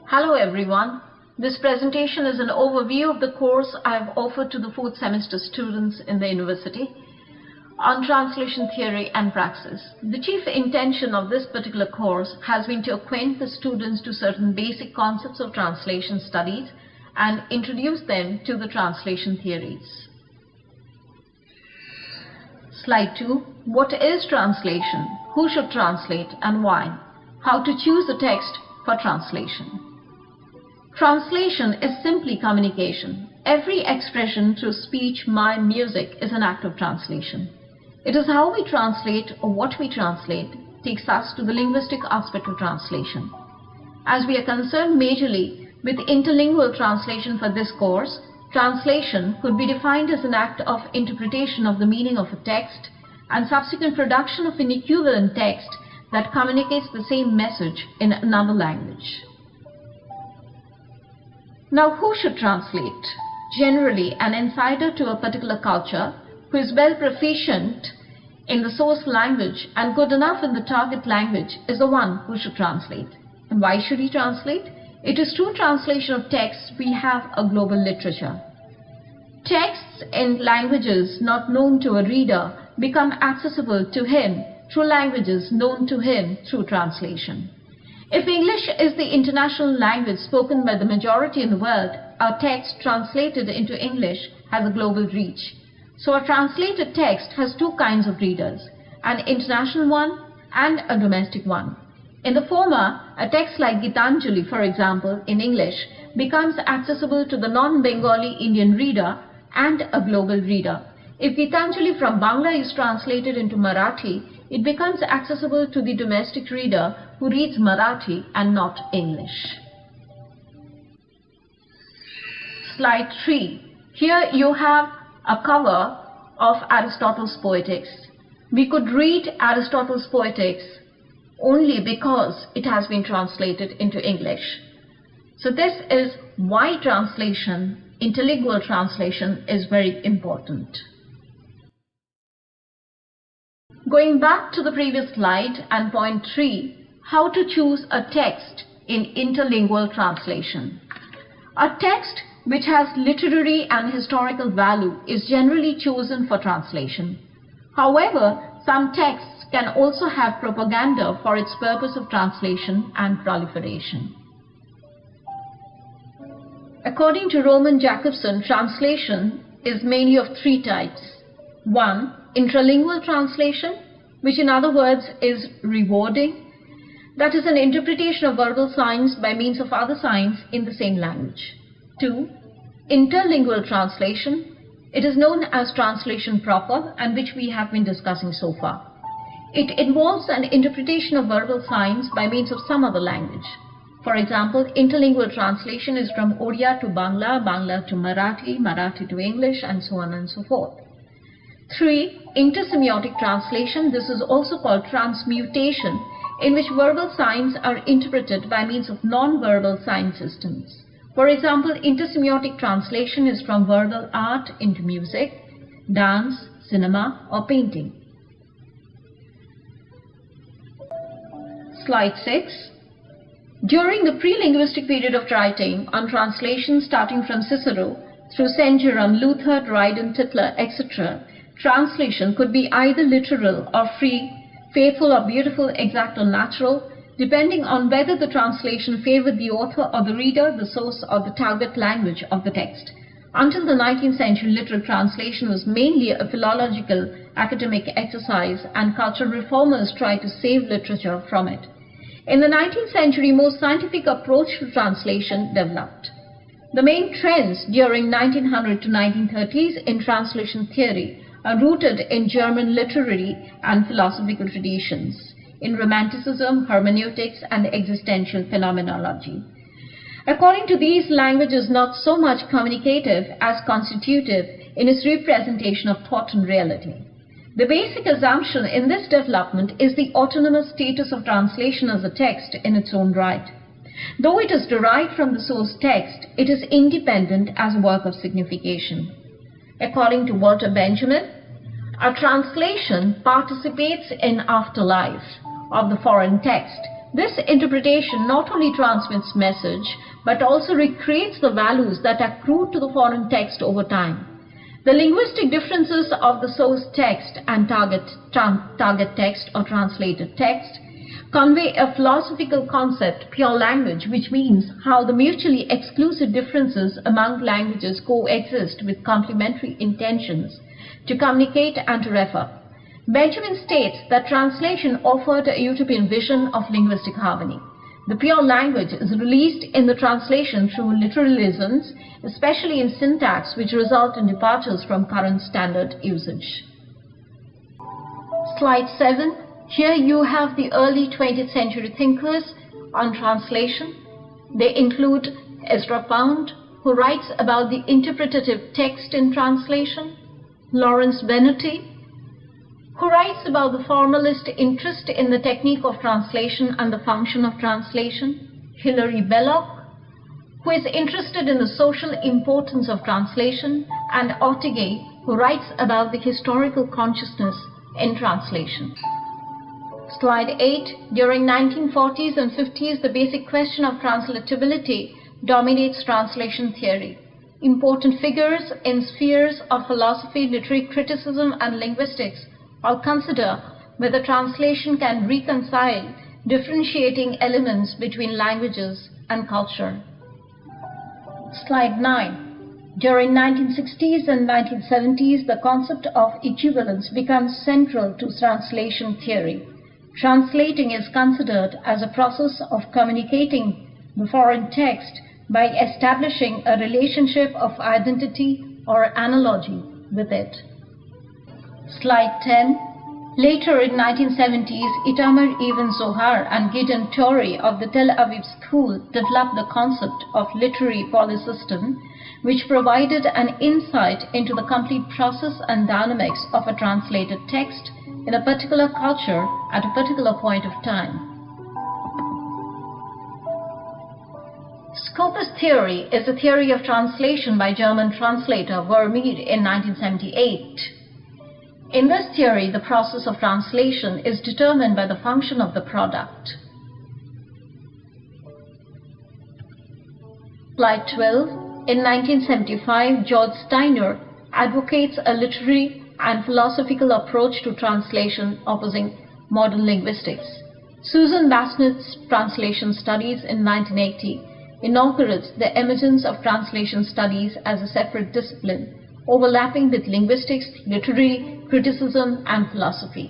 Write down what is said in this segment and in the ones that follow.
Hello everyone. This presentation is an overview of the course I have offered to the 4th semester students in the university on translation theory and praxis. The chief intention of this particular course has been to acquaint the students to certain basic concepts of translation studies and introduce them to the translation theories. Slide 2. What is translation? Who should translate and why? How to choose a text for translation. Translation is simply communication. Every expression through speech, mime, music is an act of translation. It is how we translate or what we translate takes us to the linguistic aspect of translation. As we are concerned majorly with interlingual translation for this course, translation could be defined as an act of interpretation of the meaning of a text and subsequent production of an equivalent text that communicates the same message in another language. Now, who should translate? Generally, an insider to a particular culture who is well proficient in the source language and good enough in the target language is the one who should translate. And why should he translate? It is through translation of texts we have a global literature. Texts in languages not known to a reader become accessible to him through languages known to him through translation. If English is the international language spoken by the majority in the world, our text translated into English has a global reach. So a translated text has two kinds of readers, an international one and a domestic one. In the former, a text like Gitanjali, for example, in English, becomes accessible to the non-Bengali Indian reader and a global reader. If Gitanjali from Bangla is translated into Marathi, it becomes accessible to the domestic reader who reads Marathi and not English. Slide 3. Here you have a cover of Aristotle's Poetics. We could read Aristotle's Poetics only because it has been translated into English. So this is why translation, interlingual translation, is very important. Going back to the previous slide and point 3, how to choose a text in interlingual translation. A text which has literary and historical value is generally chosen for translation. However, some texts can also have propaganda for its purpose of translation and proliferation. According to Roman Jacobson, translation is mainly of three types. 1. Intralingual translation, which in other words is rewarding. That is an interpretation of verbal signs by means of other signs in the same language. 2. Interlingual translation. It is known as translation proper and which we have been discussing so far. It involves an interpretation of verbal signs by means of some other language. For example, interlingual translation is from Odia to Bangla, Bangla to Marathi, Marathi to English, and so on and so forth. 3. Intersemiotic translation. This is also called transmutation, in which verbal signs are interpreted by means of non-verbal sign systems. For example, intersemiotic translation is from verbal art into music, dance, cinema, or painting. Slide 6. During the pre-linguistic period of writing on translation starting from Cicero through St. Jerome, Luther, Dryden, Tytler, etc., translation could be either literal or free, faithful or beautiful, exact or natural, depending on whether the translation favored the author or the reader, the source or the target language of the text. Until the 19th century, literal translation was mainly a philological academic exercise, and cultural reformers tried to save literature from it. In the 19th century, more scientific approach to translation developed. The main trends during 1900 to 1930s in translation theory are rooted in German literary and philosophical traditions, in Romanticism, hermeneutics, and existential phenomenology. According to these, language is not so much communicative as constitutive in its representation of thought and reality. The basic assumption in this development is the autonomous status of translation as a text in its own right. Though it is derived from the source text, it is independent as a work of signification. According to Walter Benjamin, a translation participates in afterlife of the foreign text This interpretation not only transmits message, but also recreates the values that accrue to the foreign text over time. The linguistic differences of the source text and target text or translated text convey a philosophical concept, pure language, which means how the mutually exclusive differences among languages coexist with complementary intentions to communicate and to refer. Benjamin states that translation offered a utopian vision of linguistic harmony. The pure language is released in the translation through literalisms, especially in syntax, which result in departures from current standard usage. Slide 7. Here you have the early 20th century thinkers on translation. They include Ezra Pound, who writes about the interpretative text in translation, Lawrence Venuti, who writes about the formalist interest in the technique of translation and the function of translation, Hilary Belloc, who is interested in the social importance of translation, and Ortega, who writes about the historical consciousness in translation. Slide 8. During 1940s and 50s, the basic question of translatability dominates translation theory. Important figures in spheres of philosophy, literary criticism, and linguistics all consider whether translation can reconcile differentiating elements between languages and culture. Slide 9. During 1960s and 1970s, the concept of equivalence becomes central to translation theory. Translating is considered as a process of communicating the foreign text by establishing a relationship of identity or analogy with it. Slide 10. Later in 1970s, Itamar Ibn Zohar and Gideon Torrey of the Tel Aviv School developed the concept of literary polysystem, which provided an insight into the complete process and dynamics of a translated text in a particular culture at a particular point of time. Scopus theory is a theory of translation by German translator Vermeer in 1978. In this theory, the process of translation is determined by the function of the product. Slide 12. In 1975, George Steiner advocates a literary and philosophical approach to translation opposing modern linguistics. Susan Basnett's Translation Studies in 1980 inaugurates the emergence of translation studies as a separate discipline, overlapping with linguistics, literary criticism, and philosophy.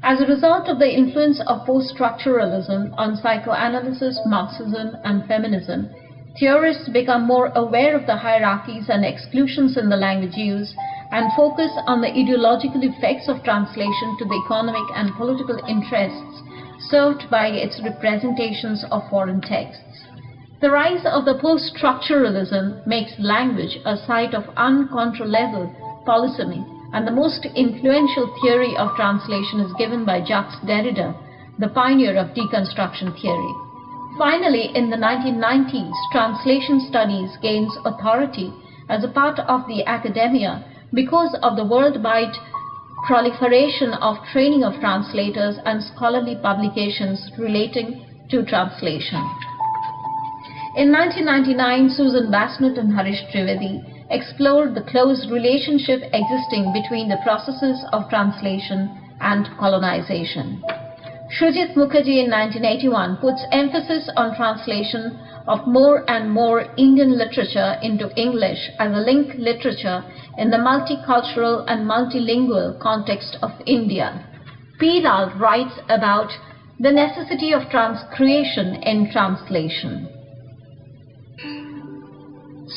As a result of the influence of post-structuralism on psychoanalysis, Marxism, and feminism, theorists become more aware of the hierarchies and exclusions in the language use and focus on the ideological effects of translation to the economic and political interests served by its representations of foreign texts. The rise of the post-structuralism makes language a site of uncontrollable polysemy, and the most influential theory of translation is given by Jacques Derrida, the pioneer of deconstruction theory. Finally, in the 1990s, translation studies gains authority as a part of the academia because of the worldwide proliferation of training of translators and scholarly publications relating to translation. In 1999, Susan Basnett and Harish Trivedi explored the close relationship existing between the processes of translation and colonization. Shrujit Mukherjee in 1981 puts emphasis on translation of more and more Indian literature into English as a link literature in the multicultural and multilingual context of India. P. Lal writes about the necessity of transcreation in translation.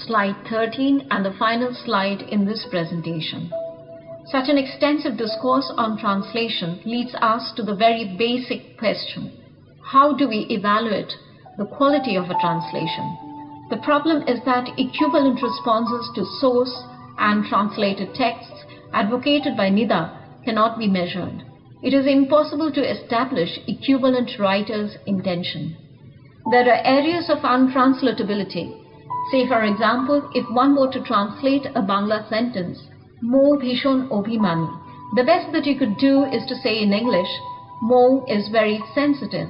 Slide 13 and the final slide in this presentation. Such an extensive discourse on translation leads us to the very basic question: how do we evaluate the quality of a translation? The problem is that equivalent responses to source and translated texts advocated by Nida cannot be measured. It is impossible to establish equivalent writer's intention. There are areas of untranslatability. Say, for example, if one were to translate a Bangla sentence, Mo Bhishon Obhimani, the best that you could do is to say in English, Mo is very sensitive.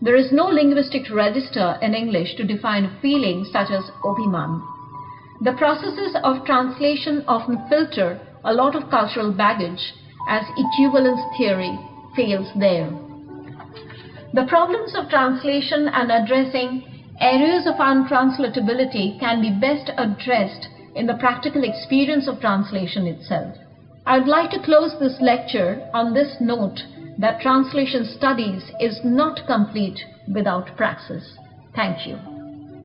There is no linguistic register in English to define a feeling such as Abhiman. The processes of translation often filter a lot of cultural baggage, as equivalence theory fails there. The problems of translation and addressing areas of untranslatability can be best addressed in the practical experience of translation itself. I would like to close this lecture on this note that translation studies is not complete without praxis. Thank you.